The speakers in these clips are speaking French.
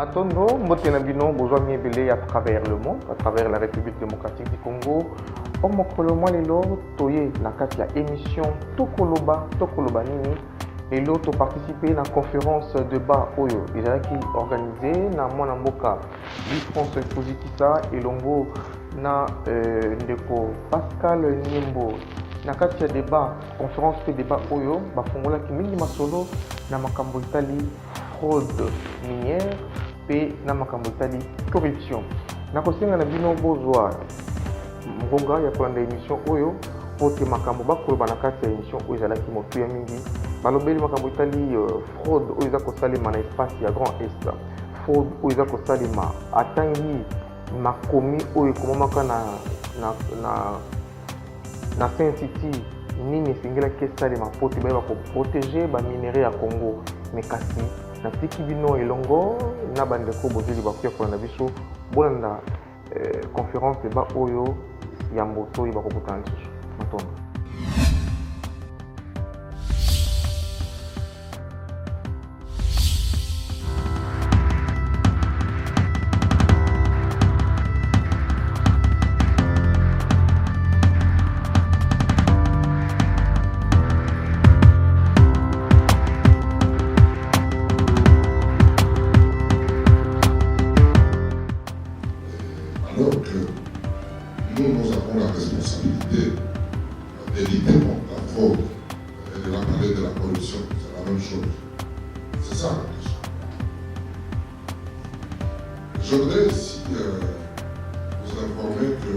Matondo, Motenabino, Bozoa Miebele à travers le monde, à travers la République démocratique du Congo. Omokolo Lelo, Toye, Nakati, la émission Tokoloba Nini. Et l'autre participer à la conférence de bas Oyo. Ils ont organisé na Mwana Mboka, France Positisa et Longo na Ndeko Pascal Niembo. Nakati ya débat, conférence de débat Oyo, bafongola ki mingi masolo na makambo itali fraude minière pe na makambo itali corruption. Nakosenga na bino bozwa mgonga ya kolanda émission Oyo pote makambo bakoloba na kati ya émission Oyo ezalaki motu ya mingi. Balobeli makambo itali fraude oyo eza kosalema na espace ya Grand Est. Fraude oyo eza kosalema atangi makomi oyo ekomamaka na Saint City nini esengelaki esalema pote bayeba koprotege baminere ya Congo. Me kasi natiki bino elongo na bandeko bozeli bakuya kolanda biso bolanda conférence deba oyo ya mboto oyo bakokutana lisusu matondo. Nous avons la responsabilité de lutter contre la fraude et de la parler de la corruption. C'est la même chose. C'est ça la question. Je voudrais ici vous informer que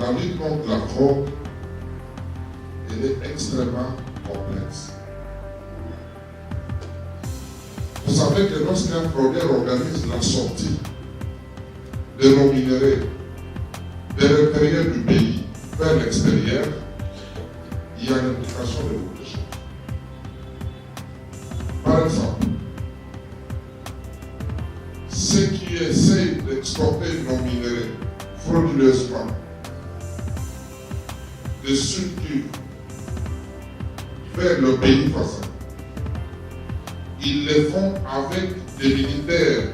la lutte contre la fraude elle est extrêmement complexe. Vous savez que lorsqu'un fraudeur organise la sortie de nos minéraux de l'intérieur du pays vers l'extérieur, il y a l'implication de beaucoup de choses. Par exemple, ceux qui essayent d'exporter nos minéraux frauduleusement de structures vers le pays voisin, ils le font avec des militaires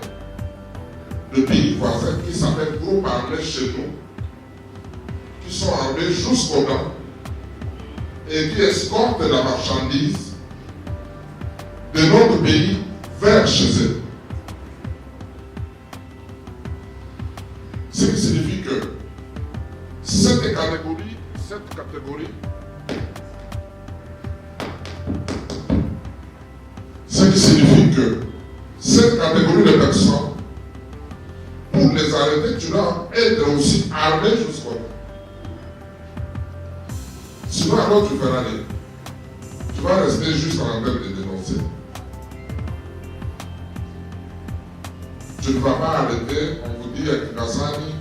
de pays voisins qui s'appellent groupes armés chez nous, qui sont armés jusqu'aux dents et qui escortent la marchandise de notre pays vers chez eux. Ce qui signifie que cette catégorie, ce qui signifie que cette catégorie de personnes, pour les arrêter, tu dois être aussi armé jusqu'au bout. Sinon, alors tu feras rien. Tu vas rester juste en train de dénoncer. Tu ne vas pas arrêter, on vous dit à Kinasani,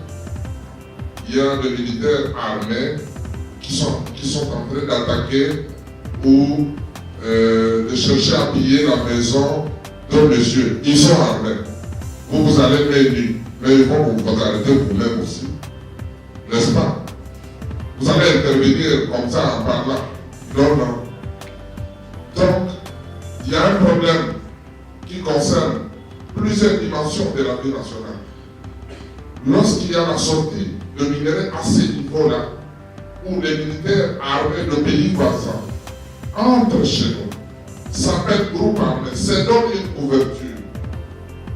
il y a des militaires armés qui sont en train d'attaquer ou de chercher à piller la maison de monsieur. Ils sont armés. Vous allez venir. Mais ils vont vous arrêter vous-même aussi. N'est-ce pas? Vous allez intervenir comme ça en parlant. Non, non. Donc, il y a un problème qui concerne plusieurs dimensions de la vie nationale. Lorsqu'il y a la sortie de minerais à ce niveau-là, où les militaires armés de pays voisins entrent chez nous, s'appelle groupe armé, c'est donc une couverture.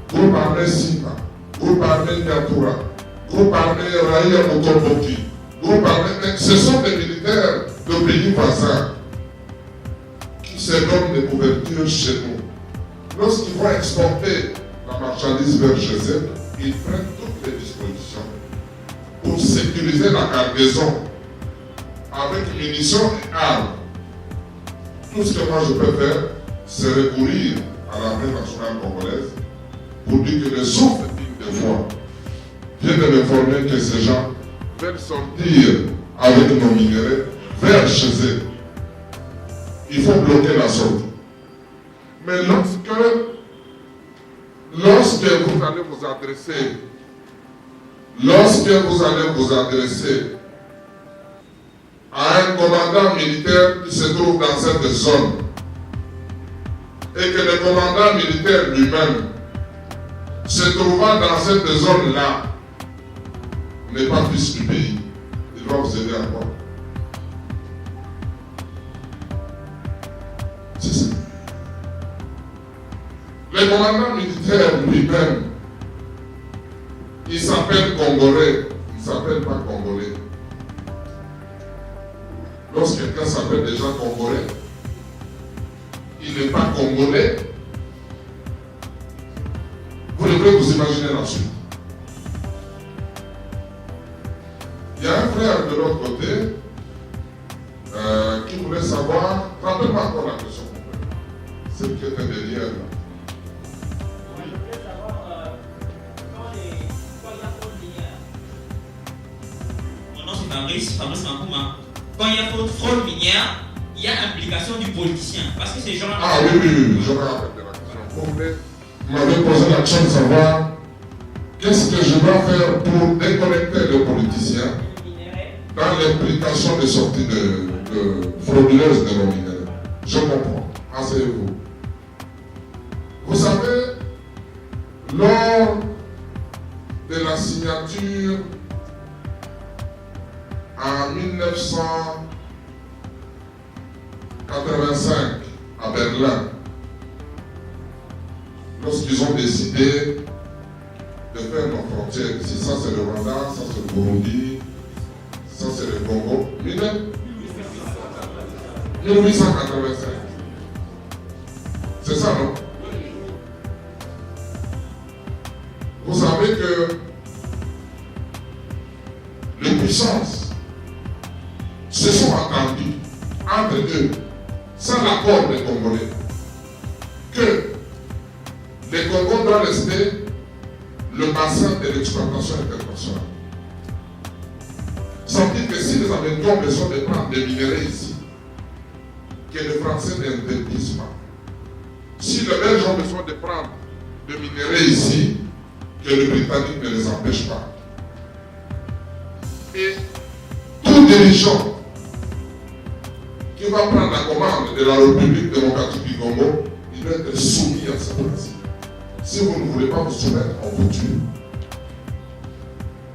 Groupe armé SIPA, groupe armé Niatura, groupe armé Raïa Motoboki, groupe armé, ce sont des militaires de pays voisins qui se donnent des couvertures chez nous. Lorsqu'ils vont exporter la marchandise vers chez eux, ils prennent toutes les dispositions pour sécuriser la cargaison avec munitions et armes. Tout ce que moi je peux faire, c'est recourir à l'armée nationale congolaise pour dire que les sous-victimes de foi viennent de m'informer que ces gens veulent sortir avec nos minéraux vers chez eux. Il faut bloquer la sortie. Mais lorsque vous allez vous adresser à un commandant militaire qui se trouve dans cette zone et que le commandant militaire lui-même, se trouvant dans cette zone-là, n'est pas fils du pays, il va vous aider à quoi? C'est ça. Le commandant militaire lui-même, il s'appelle Congolais, il ne s'appelle pas Congolais. Lorsque quelqu'un s'appelle déjà Congolais, il n'est pas Congolais. Vous devez vous imaginer la suite. Il y a un frère de l'autre côté qui voulait savoir, rappelle-moi encore la question, celle qui était derrière là. Je voulais savoir quand il y a faute minière. Mon nom c'est Fabrice Mankouma. Quand il y a fraude minière, il y a implication du politicien. Parce que ces gens-là. Ah oui, je me rappelle de la question. Vous m'avez posé la question de savoir qu'est-ce que je dois faire pour déconnecter le politicien dans l'implication de sortie de frauduleuse de nos minéraux. Je comprends. Asseyez-vous. Vous savez, lors de la signature en 1985 à Berlin, lorsqu'ils ont décidé de faire nos frontières, ici, ça c'est le Rwanda, ça c'est le Burundi, ça c'est le Congo, 1885. C'est ça, non? Vous savez que les puissances se sont entendues entre eux, sans l'accord des Congolais, que le Congo doit rester le bassin de l'exploitation internationale. Ça veut dire que si les Américains ont besoin de prendre des minéraux ici, que les Français n'interdisent pas. Si les Belges ont besoin de prendre des minéraux ici, que les Britanniques ne les empêchent pas. Et tout dirigeant qui va prendre la commande de la République démocratique du Congo, il doit être soumis à ce principe. Si vous ne voulez pas vous soumettre, on vous tue.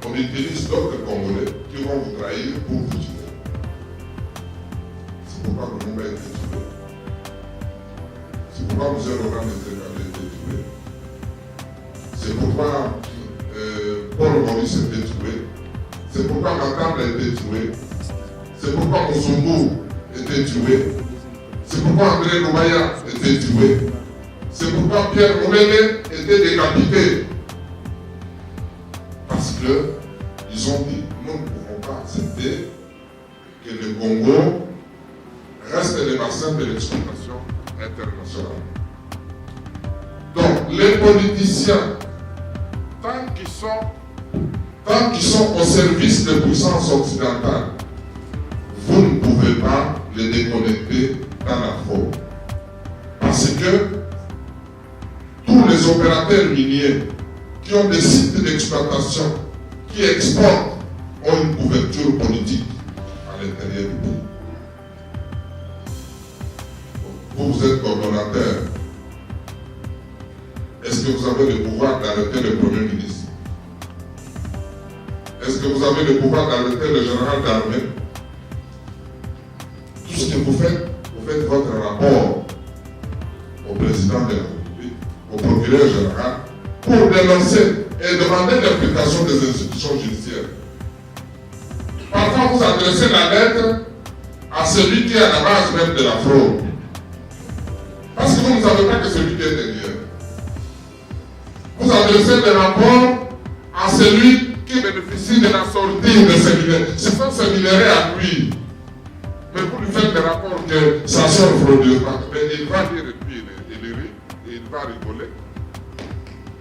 On utilise d'autres Congolais qui vont vous trahir pour vous tuer. C'est pourquoi le monde a été tué. C'est pourquoi M. Laurent Nzeka a été tué. C'est pourquoi Paul Maurice a été tué. C'est pourquoi Matanda a été tué. C'est pourquoi Moussumbu a été tué. C'est pourquoi André Loubaya a été tué. C'est pourquoi Pierre Moulele était décapité. Parce qu'ils ont dit, nous ne pouvons pas accepter que le Congo reste le bassin de l'exploitation internationale. Donc, les politiciens, tant qu'ils sont au service des puissances occidentales, vous ne pouvez pas les déconnecter dans la fraude. Parce que tous les opérateurs miniers qui ont des sites d'exploitation, qui exportent, ont une couverture politique à l'intérieur du pays. Vous êtes coordonnateur. Est-ce que vous avez le pouvoir d'arrêter le Premier ministre? Est-ce que vous avez le pouvoir d'arrêter le général d'armée? Tout ce que vous faites votre rapport au président de la République, au procureur général, pour dénoncer et demander l'implication des institutions judiciaires. Parfois, vous adressez la lettre à celui qui est à la base même de la fraude. Parce que vous ne savez pas que celui qui est derrière. Vous adressez des rapports à celui qui bénéficie de la sortie de ces minéraux. Ce sont ces minéraux à lui. Mais vous lui faites des rapports que ça sort frauduleusement. Mais il va lire et puis il rit, et il va rigoler.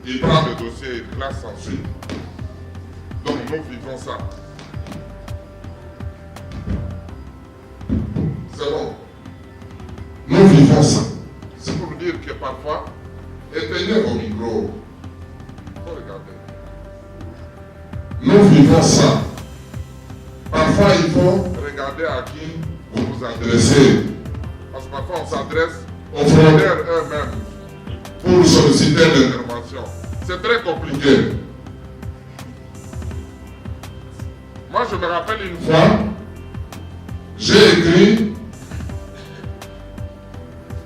Il prend le dossier et il classe ensuite. Donc nous vivons ça. C'est bon. Nous vivons ça. C'est pour dire que parfois, éteignez vos micros. Il faut regarder. Nous vivons ça. Parfois, il faut regarder à qui vous vous adressez. Parce que parfois, on s'adresse aux fraudeurs eux-mêmes pour solliciter l'intervention. C'est très compliqué. Moi, je me rappelle une fois, j'ai écrit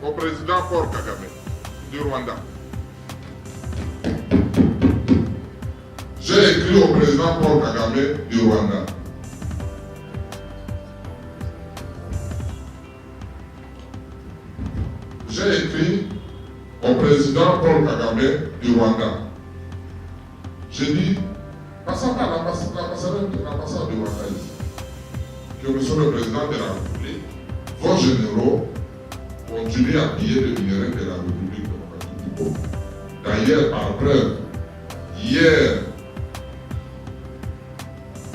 au président Paul Kagame du Rwanda. J'ai écrit au président Paul Kagame du Rwanda. J'ai écrit au président Paul Kagame du Rwanda. J'ai dit, passant par l'ambassade du Rwanda ici, que monsieur le président de la République, vos généraux continuent à piller le minerai de la République démocratique du Congo. D'ailleurs, par preuve, hier,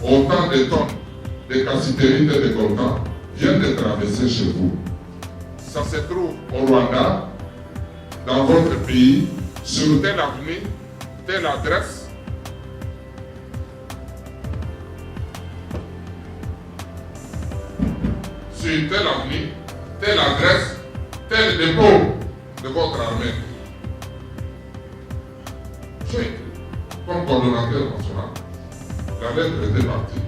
autant de tonnes de cassitérite et de coltan viennent de traverser chez vous. Ça se trouve au Rwanda, dans votre pays, sur telle avenue, telle adresse. Sur telle avenue, telle adresse, tel dépôt de votre armée. J'ai écrit comme coordonnateur national. La lettre était partie.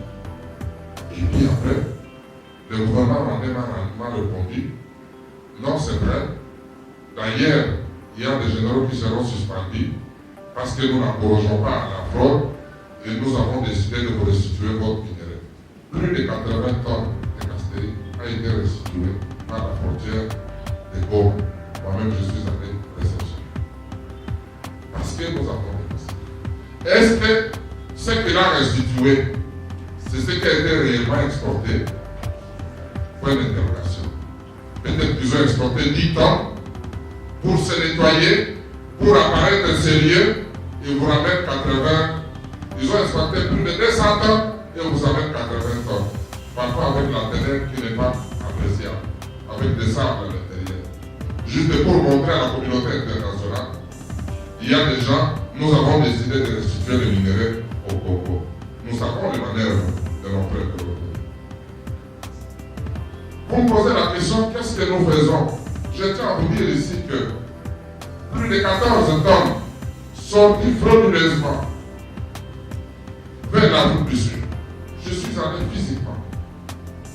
Et puis après, le gouvernement m'a répondu. Non, c'est vrai. D'ailleurs, il y a des généraux qui seront suspendus parce que nous n'encourageons pas à la fraude et nous avons décidé de vous restituer votre minerai. Plus de 80 tonnes de castérie a été restitué à la frontière de Goma. Moi-même, je suis allé réceptionner. Parce que nous avons décidé. Est-ce que ce qu'il a restitué, c'est ce qui a été réellement exporté? Point d'interrogation. Peut-être qu'ils ont exporté 10 tonnes pour se nettoyer, pour apparaître sérieux, ils vous ramènent 80. Ils ont exporté plus de 200 tonnes et vous amènent 80 tonnes. Parfois avec la teneur qui n'est pas appréciable, avec des sables à l'intérieur. Juste pour montrer à la communauté internationale, il y a des gens, nous avons décidé de restituer les minéraux au Congo. Nous savons les manœuvres de nos peuples. Vous me posez la question, qu'est-ce que nous faisons? Je tiens à vous dire ici que plus de 14 tonnes sorties frauduleusement vers la route du Sud. Je suis allé physiquement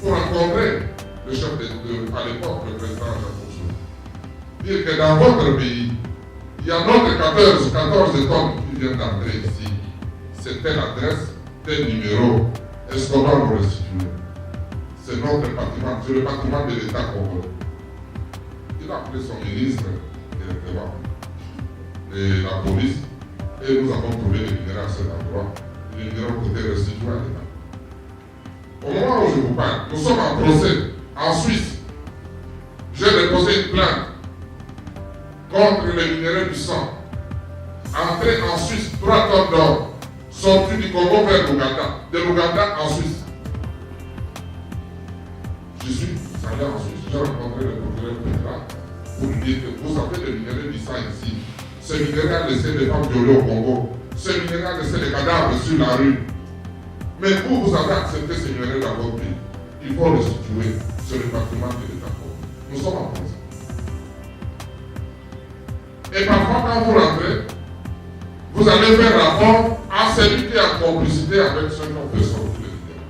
pour rencontrer le chef à l'époque, le président Jacques Rousseau. Dire que dans votre pays, il y a d'autres 14 tonnes qui viennent d'entrer ici. C'est telle adresse, tel numéro. Est-ce qu'on va nous restituer? C'est notre patrimoine, c'est le patrimoine de l'État congolais. Il a appelé son ministre directement de la police et nous avons trouvé les minéraux à cet endroit. Les minéraux ont été restitués à l'État. Au moment où je vous parle, nous sommes en procès en Suisse. J'ai déposé une plainte contre les minéraux du sang. Entré en Suisse, 3 tonnes d'or, sortis du Congo vers l'Ouganda, de l'Ouganda en Suisse. Je suis allé en Suisse, j'ai rencontré le procureur fédéral pour lui dire que vous avez des minéraux du sang ici. Ce minéral a laissé les femmes violées au Congo. Ce minéral a laissé les cadavres sur la rue. Mais vous avez accepté ce minéral dans votre pays. Il faut restituer sur le patrimoine de l'État. Nous sommes en France. Et parfois, quand vous rentrez, vous allez faire rapport à celui qui est en complicité avec ceux qui ont fait sortir le minéral.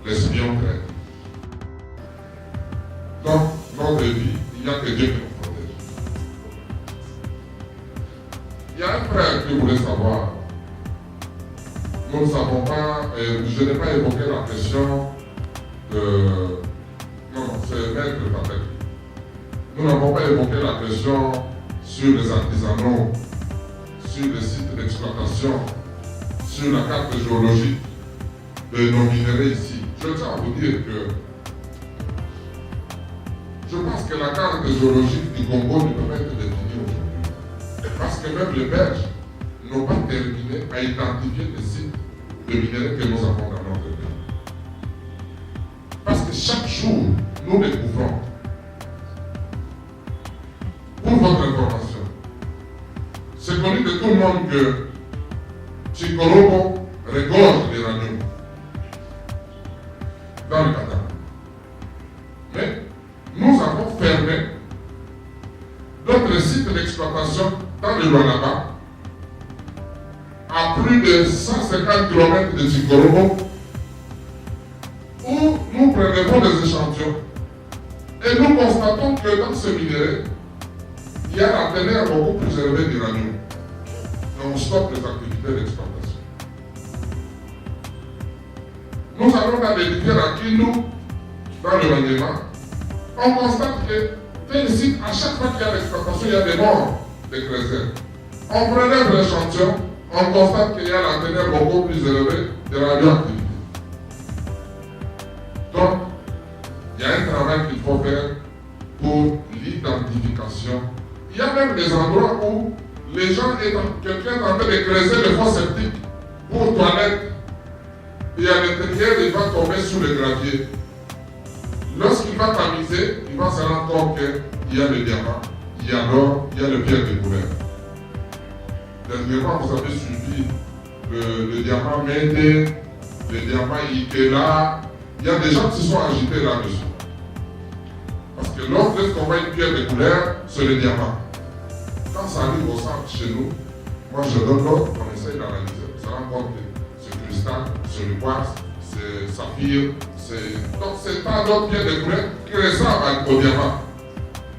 Les espions grecs. Donc, notre vie, il n'y a que Dieu qui nous protège. Il y a un frère qui voulait savoir. Nous ne savons pas, je n'ai pas évoqué la question de. Non, c'est Maître Patek. Nous n'avons pas évoqué la question sur les artisanaux, sur les sites d'exploitation, sur la carte géologique de nos minéraux ici. Je tiens à vous dire que je pense que la carte géologique du Congo ne peut pas être définie aujourd'hui. Parce que même les Belges n'ont pas terminé à identifier les sites de minéraux que nous avons dans notre pays. Parce que chaque jour, nous découvrons. Pour votre information, c'est connu de tout le monde que Chikorobo regorge l'uranium dans le Qatar. Mais nous avons fermé notre site d'exploitation dans le Lualaba, à plus de 150 km de Tchikorobo, où nous prélevons des échantillons. Et nous constatons que dans ce minerai, il y a la teneur beaucoup plus élevée d'uranium. Et on stoppe les activités d'exploitation. Nous allons dans les rivières à Kindu, dans le Maniema. On constate que tel site, à chaque fois qu'il y a l'exploitation, il y a des morts de creuset. On prélève l'échantillon, on constate qu'il y a la teneur beaucoup plus élevée de radioactivité. Donc, il y a un travail qu'il faut faire pour l'identification. Il y a même des endroits où les gens, quelqu'un est en train de creuser le fond septique pour toilette, et à l'intérieur, il va tomber sous le gravier. Lorsqu'il va tamiser, il va se rendre compte qu'il y a le diamant, il y a l'or, il y a le pierre découvert. Dernièrement, vous avez suivi le diamant Médé, le diamant Ikela. Il y a des gens qui se sont agités là-dessus. Parce que lorsqu'on voit une pierre de couleur, c'est le diamant. Quand ça arrive au centre chez nous, moi je donne l'ordre, on essaye d'analyser. On se rend compte que c'est cristal, c'est le quartz, c'est saphir, donc c'est pas d'autres pierres de couleur qui ressemblent au diamant.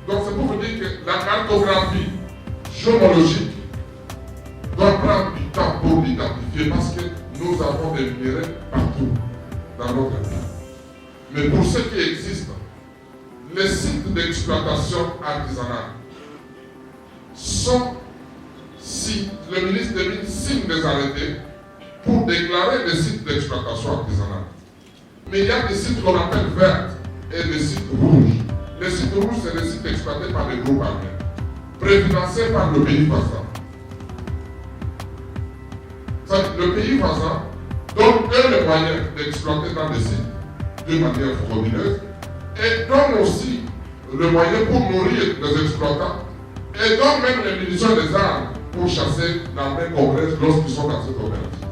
Donc c'est pour vous dire que la cartographie géologique doit prendre du temps pour l'identifier parce que nous avons des minéraux partout dans notre pays. Mais pour ce qui existe, les sites d'exploitation artisanale sont, si le ministre des Mines signe des arrêtés pour déclarer des sites d'exploitation artisanale. Mais il y a des sites qu'on appelle verts et des sites rouges. Les sites rouges, c'est des sites exploités par les groupes armés, préfinancés par le pays voisin. Le pays voisin donne eux les moyens d'exploiter dans des sites d'une manière frauduleuse et donne aussi le moyen pour nourrir les exploitants et donne même les munitions et les armes pour chasser l'armée congolaise lorsqu'ils sont dans cette opération.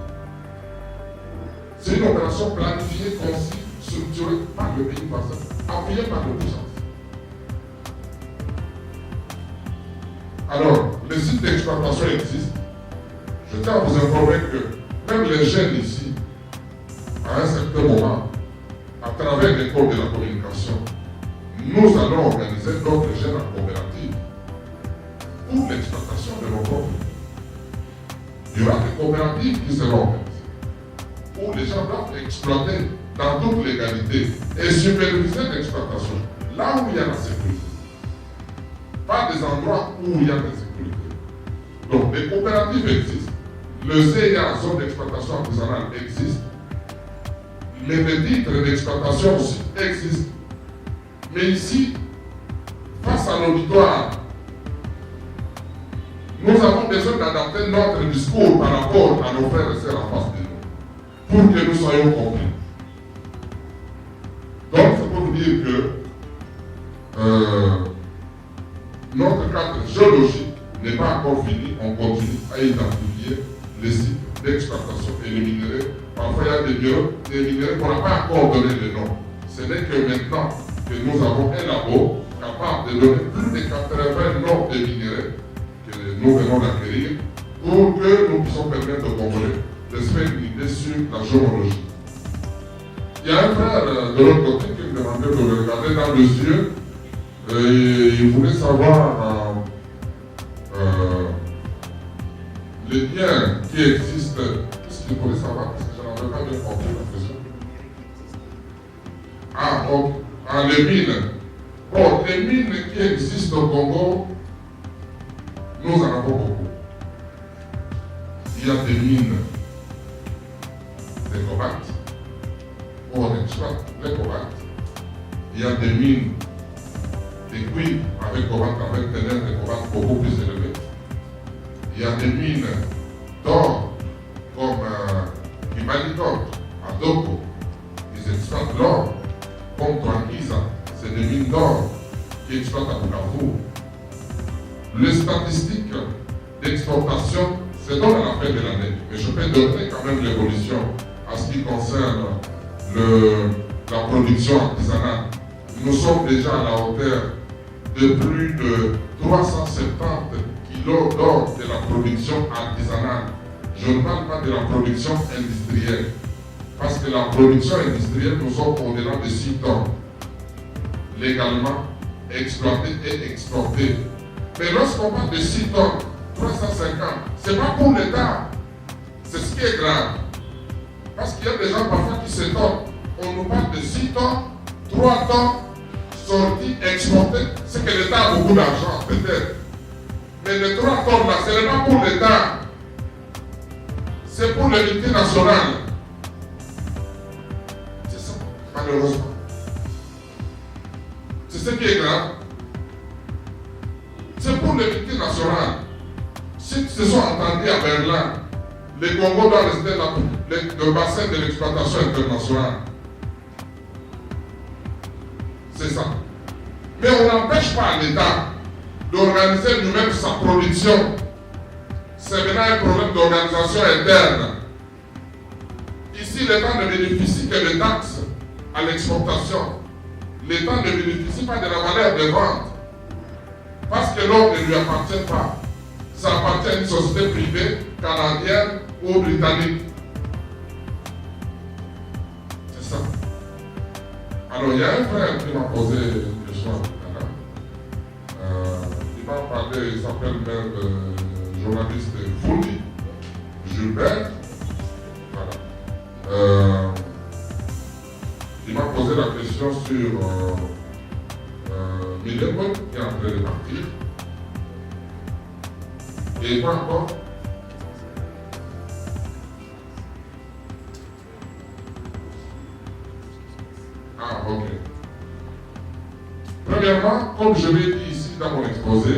C'est une opération planifiée, conçue, structurée par le pays voisin, appuyée par le puissance. Alors, les sites d'exploitation existent. Je tiens à vous informer que même les jeunes ici, à un certain moment, à travers l'école de la communication, nous allons organiser d'autres jeunes en coopérative pour l'exploitation de nos propres. Il y aura des coopératives qui seront organisées, où les gens doivent exploiter dans toute légalité et superviser l'exploitation, là où il y a la sécurité. Pas des endroits où il y a la sécurité. Donc, les coopératives existent. Le CIA, zone d'exploitation artisanale, existe. Les titres d'exploitation aussi existent. Mais ici, face à l'auditoire, nous avons besoin d'adapter notre discours par rapport à nos frères et sœurs en face de nous, pour que nous soyons compris. Donc, c'est pour vous dire que notre cadre géologique n'est pas encore fini. On continue à identifier les sites d'exploitation et les minéraux. Parfois, il y a des minéraux qu'on n'a pas encore donné de nom. Ce n'est que maintenant que nous avons un labo capable de donner plus de 80 noms de minéraux que nous venons d'acquérir pour que nous puissions permettre aux Congolais de se faire une idée sur la géologie. Il y a un frère de l'autre côté qui me demandait de le regarder dans les yeux et il voulait savoir les biens qui existent. Qu'est-ce qu'il voulait savoir? Parce que je n'avais pas bien compris la question. Ah, donc, les mines. Bon, les mines qui existent au Congo, nous en avons beaucoup. Il y a des mines de cobalt. On exploite le cobalt. Il y a des mines de cuivre avec cobalt, avec teneur de cobalt beaucoup plus élevé. Il y a des mines d'or comme Kimanitok, à Doko. Ils exploitent l'or. Comme Tranquisa, c'est des mines d'or qui exploitent à Bukavu. Les statistiques d'exportation, c'est dans la fin de l'année. Mais je peux donner quand même l'évolution en ce qui concerne la production artisanale. Nous sommes déjà à la hauteur de plus de 370 kilos d'or de la production artisanale. Je ne parle pas de la production industrielle, parce que la production industrielle nous sommes au-delà de 6 tonnes, légalement exploitées et exportées. Mais lorsqu'on parle de 6 tonnes, 350, ce n'est pas pour l'État. C'est ce qui est grave. Parce qu'il y a des gens parfois qui s'étonnent. On nous parle de 6 tonnes, 3 tonnes, sorties, exportées. C'est que l'État a beaucoup d'argent, peut-être. Mais les 3 tonnes là, ce n'est pas pour l'État. C'est pour les multinationales. C'est ça, malheureusement. C'est ce qui est grave. C'est pour les multinationales. S'ils se sont entendus à Berlin, le Congo doit rester le bassin de l'exploitation internationale. C'est ça. Mais on n'empêche pas l'État d'organiser lui-même sa production. C'est maintenant un problème d'organisation interne. Ici, l'État ne bénéficie que de taxes à l'exportation. L'État ne bénéficie pas de la valeur de vente. Parce que l'or ne lui appartient pas. Ça appartient à une société privée, canadienne ou britannique. C'est ça. Alors, il y a un frère qui m'a posé une question. Il m'a parlé, il s'appelle même journaliste Fouli, Gilbert. Voilà. Il m'a posé la question sur Millennium, qui est en train de partir. Et pas encore. Ah, ok. Premièrement, comme je l'ai dit ici dans mon exposé,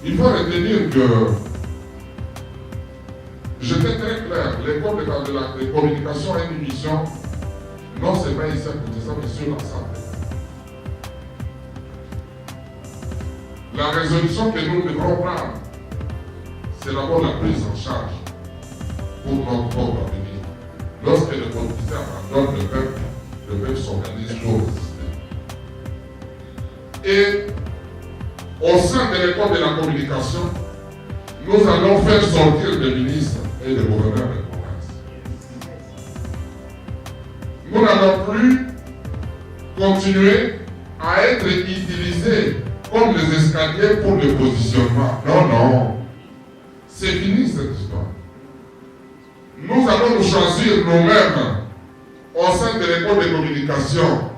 il faut retenir que j'étais très clair. L'école de communication a une mission, non seulement ici à Kinshasa, mais sur l'ensemble. La résolution que nous devons prendre, c'est d'abord la prise en charge pour notre propre avenir. Lorsque les politiciens abandonnent le peuple s'organise pour résister. Et au sein de l'école de la communication, nous allons faire sortir des ministres et des gouverneurs de province. Nous n'allons plus continuer à être utilisés comme les escaliers pour le positionnement. Non, non. C'est fini cette histoire. Nous allons nous choisir nous-mêmes au sein de l'école de communication.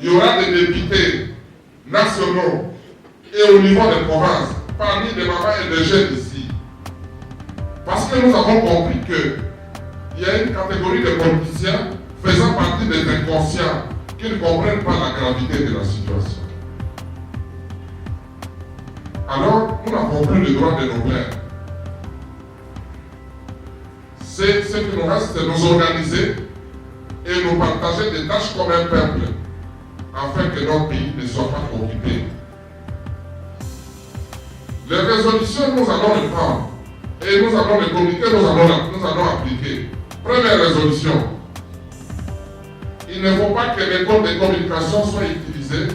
Il y aura des députés nationaux et au niveau des provinces, parmi les mamans et les jeunes ici. Parce que nous avons compris qu'il y a une catégorie de politiciens faisant partie des inconscients qui ne comprennent pas la gravité de la situation. Alors, nous n'avons plus le droit de nous plaindre. Ce qui nous reste, c'est de nous organiser et nous partager des tâches comme un peuple, afin que notre pays ne soit pas occupé. Les résolutions, nous allons les prendre, et nous allons les communiquer, nous allons appliquer. Première résolution, il ne faut pas que l'école de communication soit utilisée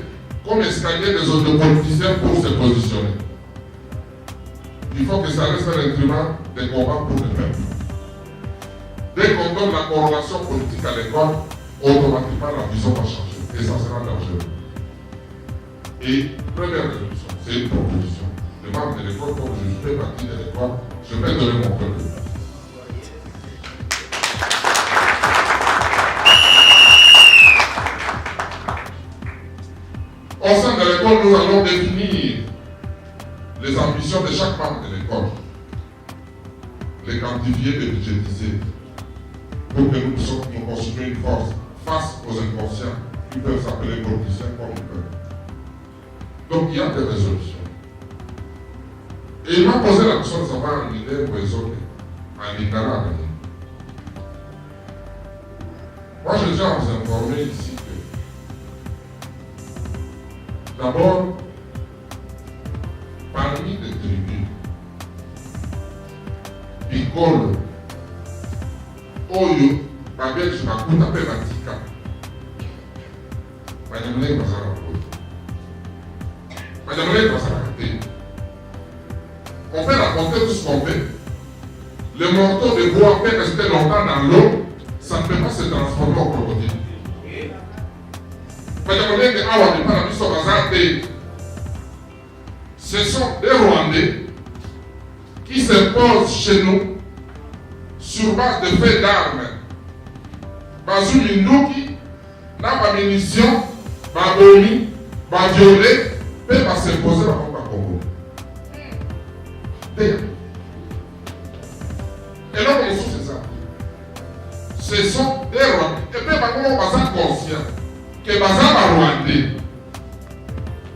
comme escalier des autres politiciens pour se positionner. Il faut que ça reste un instrument de combat pour le peuple. Dès qu'on donne la corrélation politique à l'école, automatiquement la vision va changer et ça sera dangereux. Et première résolution, c'est une proposition. Le membre de l'école, comme je fais partie de l'école, je vais donner mon peuple. Au sein de l'école, nous allons définir les ambitions de chaque membre de l'école, les quantifier et budgétiser, pour que nous puissions nous constituer une force face aux inconscients qui peuvent s'appeler politiciens comme ils peuvent. Donc il y a des résolutions. Et il m'a posé la question de savoir une idée pour les autres, en Igara. Moi je tiens à vous informer ici que d'abord, parmi les tribus, Piccolo, Oyo, Babel, je m'accoupe un peu Vatica. Madame On peut raconter tout ce qu'on veut. Le morceau de bois peut rester longtemps dans l'eau, ça ne peut pas se transformer en crocodile. Ce sont des Rwandais qui se posent chez nous sur base de faits d'armes. Bazou Minduki, n'a pas munitions, pas bomi, pas violet, peut pas s'imposer dans le Congo. Et là, on sait ça. Ce sont des Rwandais. Et puis, on va être conscient que les Rwandais,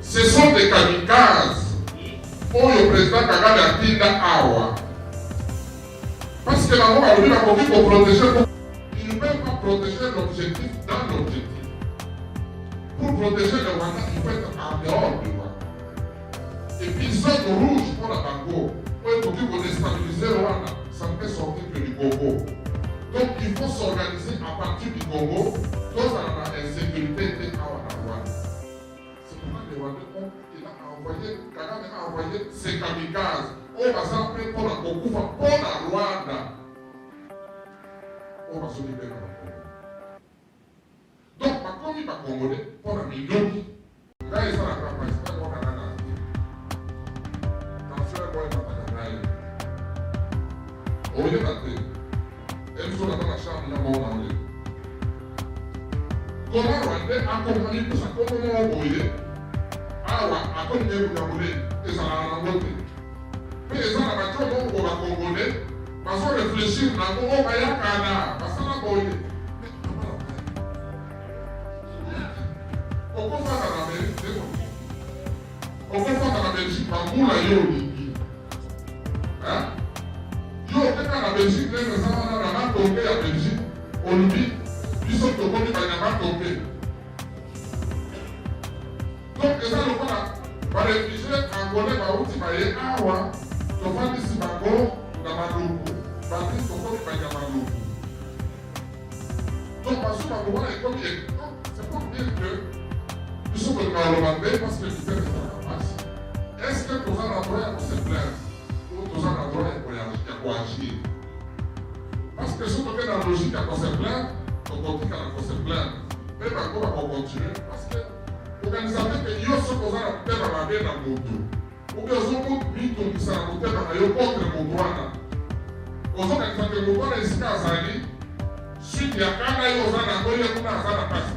ce sont des kamikazes pour le président Kagame a dit Awa. Parce que la loi a dit pour protéger. Ils ne peuvent pas protéger l'objectif dans l'objectif. Pour protéger le Rwanda, il faut être en dehors du Rwanda. Et puis, zone rouge pour la Bango, pour déstabiliser le Rwanda, ça ne peut sortir que du Congo. Donc, il faut s'organiser à partir du Congo, dans la insécurité de Rwanda. C'est pourquoi les Rwandais Kagame a envoyé ses kamikazes. On va s'appeler pour la Congo, pour la Rwanda. On va se libérer dans le Congo. Donc, comme il va Congolais, pour la Minduki, là, il sera la capacité de voir la nana. Dans ce cas, il va pas la nana. Au lieu d'entrer, elle nous a dans la chambre, il y a mon nom. Comment Rwandais accompagné pour ça? Comment on voyait? Awa, accompagné pour Congolais, et ça l'a rencontré. Mais les gens, la voiture, on va Congolais, parce qu'on réfléchit, on a Congo, on va y aller, parce qu'on a Congolais. On confond dans l'Amérique, c'est bon. On confond dans la Belgique, par Moula Yoli. Hein? Yo, quand la Belgique, les gens ont la tombé à Belgique, on lui dit, ils sont tombés par la tombé. Donc, les gens, on va réfléchir, Angolais, va où tu vas y aller, Awa, tu vas dire si Bango, dans ma loupe, va dire si tu vas y aller, donc, parce que Bango, c'est pour dire que nous sommes Rwandais parce que l'hiver est en place. Est-ce que nous allons avoir se plaindre ou nous allons avoir à agir? Parce que si on est dans la logique à se plaindre, on continue à se plaindre. Même encore on va continuer parce que l'organisateur que nous sommes dans la terre à la vie dans le monde. Ou bien nous sommes tous qui sont dans la terre à la contre le monde. Nous sommes dans le monde ici à Zali. Suite à quand nous sommes dans le monde à la place.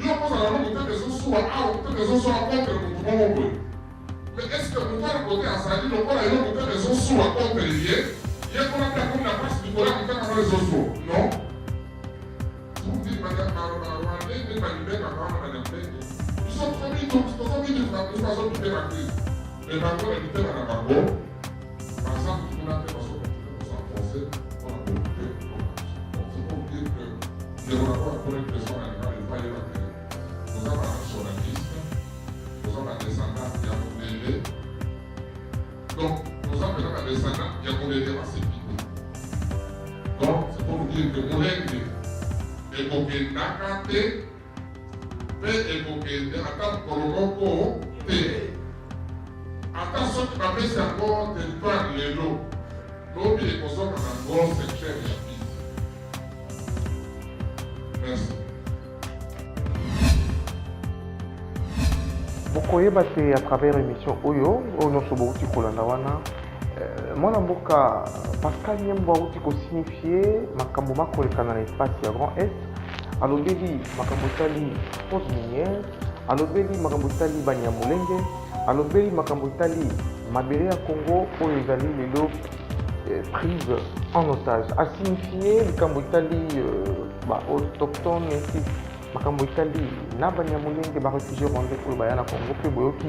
Nous avons des gens soit contre le monde. Mais est-ce que nous allons côté à Sali, nous allons des gens soit contre les liens? Il y a qu'on a comme la place du Coran qui est dans les autres. Non? Vous dites, madame, nous sommes trop mis, nous faisons quitter la crise. Mais maintenant, on est dans la Bango. Par exemple, on a fait en français, on a occupé. C'est pour dire que nous avons pour une question animale, il faut y aller. Nous avons un nationaliste, nous avons un descendant Yamoulé. Donc, nous avons un descendant Yamoulé à Sépico. Donc, c'est pour vous dire que Moulenge est coquet Nakate, mais est coquet Attends, Kolomoko, T. Attention, tu m'as mis encore territoire de l'eau. L'eau est consommée dans un gros secteur de la vie. Merci. bokoyeba te à travers émission oyo nyonso bauti kolanda wana mwana mboka Pascal Nyembo auti kosignifie makambo makolekana na espace ya Grand Est alobeli makambo etali pose minière alobeli makambo etali Banyamulenge alobeli makambo etali mabele ya Congo oyo ezali lelo prise en otage asignifie likambo etali autochtone ainsi makambo etali na Banyamulenge réfugié rwandais oyo baya na Congo mpe boyoki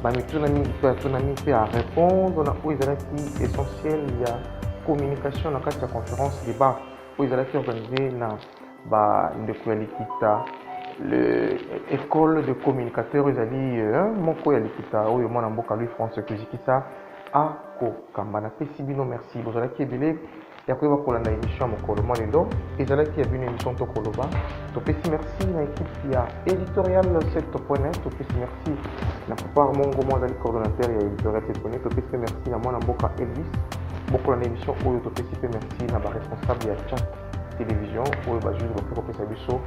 bamituna mpe à répondre na oyo ezalaki essentiel ya communication na kati ya conférence débat oyo ezalaki organisé na bandeko ya Likita l'école de communicateurs ezali moko ya Likita oyo mwana mboka Louis François Kizikisa akokamba napesi bino merci bozalaki ebele ya koyeba kolanda émission ya mokolo mwa lelo ezalaki ya bino émission tokoloba topesi merci na équipe ya éditorial 7.net topesi merci na papa mongo mwa azali coordonnateur ya éditorial 7.net topesi pe merci na mwana mboka Elvis bokolanda émission oyo topesi pe merci na baresponsable ya chat télévision oyo bajuge bakoki kopesa biso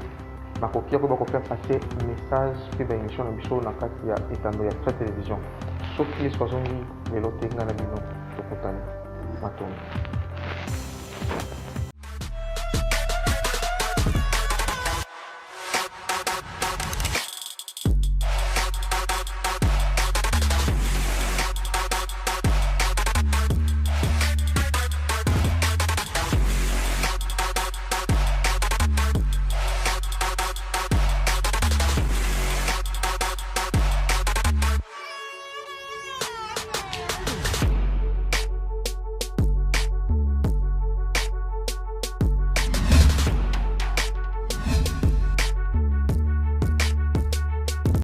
bakoki koyeba kofaire passer message mpe baémission na biso na kati ya etando ya chat télévision soki yesu azongi lelo te ngai na bino tokutani matondo.